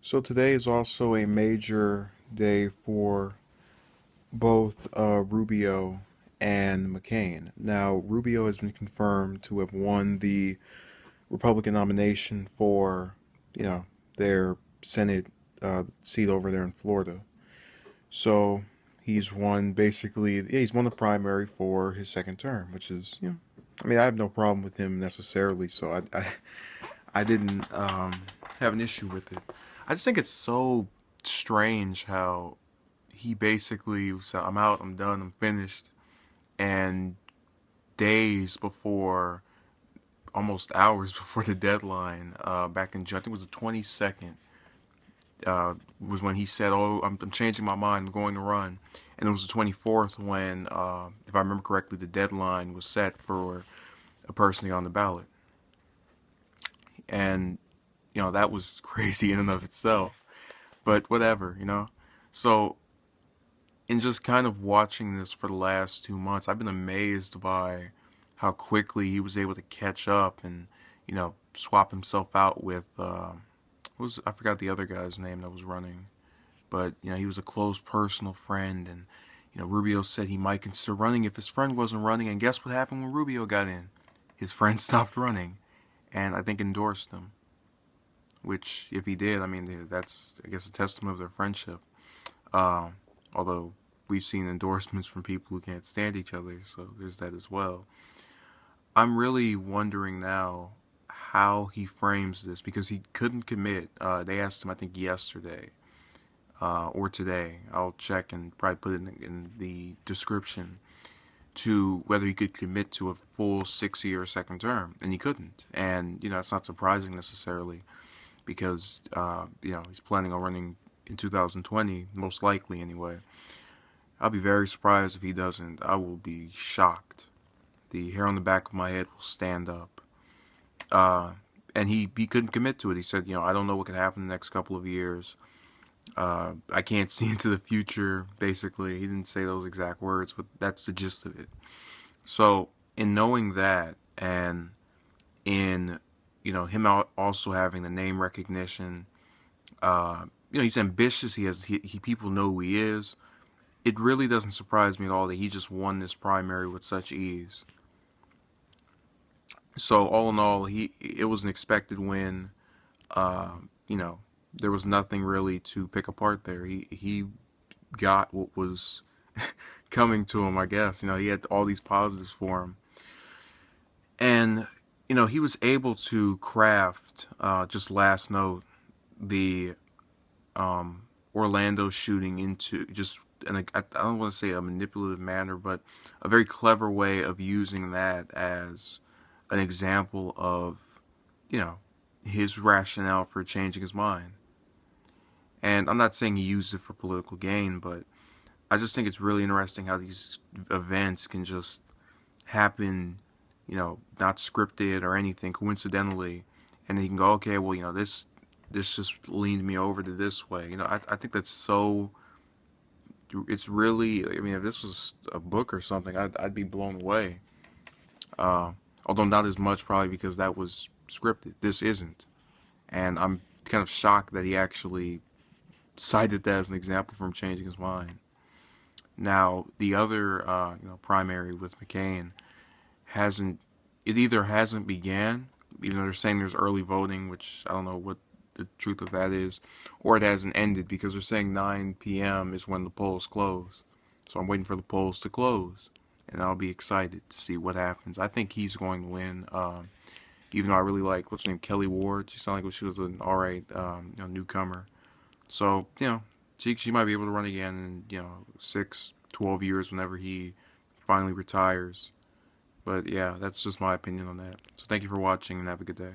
So today is also a major day for both Rubio and McCain. Now, Rubio has been confirmed to have won the Republican nomination for, you know, their Senate seat over there in Florida. So he's won basically, yeah, he's won the primary for his second term, which is, I mean, I have no problem with him necessarily. So I didn't have an issue with it. I just think it's so strange how he basically said, "I'm out, I'm done, I'm finished," and days before, almost hours before the deadline, back in June, I think it was the 22nd, was when he said, "Oh, I'm changing my mind, I'm going to run," and it was the 24th when, if I remember correctly, the deadline was set for a person to get on the ballot, and that was crazy in and of itself. But whatever. So, in just kind of watching this for the last 2 months, I've been amazed by how quickly he was able to catch up and, swap himself out with, I forgot the other guy's name that was running, but, he was a close personal friend, and, Rubio said he might consider running if his friend wasn't running, and guess what happened when Rubio got in? His friend stopped running, and I think endorsed him, which, if he did, I mean, that's, I guess, a testament of their friendship. Uh, Although we've seen endorsements from people who can't stand each other, so there's that as well. I'm really wondering now how he frames this because he couldn't commit. They asked him, I think, yesterday or today. I'll check and probably put it in the description to whether he could commit to a full 6 year second term, and he couldn't. And it's not surprising necessarily because he's planning on running in 2020, most likely anyway. I'll be very surprised if he doesn't. I will be shocked. The hair on the back of my head will stand up. Uh, and he couldn't commit to it. He said, I don't know what could happen in the next couple of years. I can't see into the future, basically. He didn't say those exact words, but that's the gist of it. So, in knowing that, and in, him also having the name recognition, he's ambitious. He people know who he is. It really doesn't surprise me at all that he just won this primary with such ease. So all in all, it was an expected win. Uh, you know, there was nothing really to pick apart there. He got what was coming to him, I guess. He had all these positives for him, and he was able to craft just last note the Orlando shooting into just, and I don't want to say a manipulative manner, but a very clever way of using that as an example of, you know, his rationale for changing his mind. And I'm not saying he used it for political gain, but I just think it's really interesting how these events can just happen, not scripted or anything, coincidentally, and you can go, okay, well, this just leaned me over to this way. I think that's so. It's really. I mean, if this was a book or something, I'd be blown away. Uh, Although not as much, probably because that was scripted. This isn't, and I'm kind of shocked that he actually cited that as an example from changing his mind. Now, the other, primary with McCain hasn't. It either hasn't began, even though they're saying there's early voting, which I don't know what the truth of that is, or it hasn't ended because they're saying 9 p.m. is when the polls close. So I'm waiting for the polls to close, and I'll be excited to see what happens. I think he's going to win. Even though I really like what's her name, Kelly Ward. She sounded like she was an all right, newcomer. So she might be able to run again in 6, 12 years whenever he finally retires. But yeah, that's just my opinion on that. So thank you for watching and have a good day.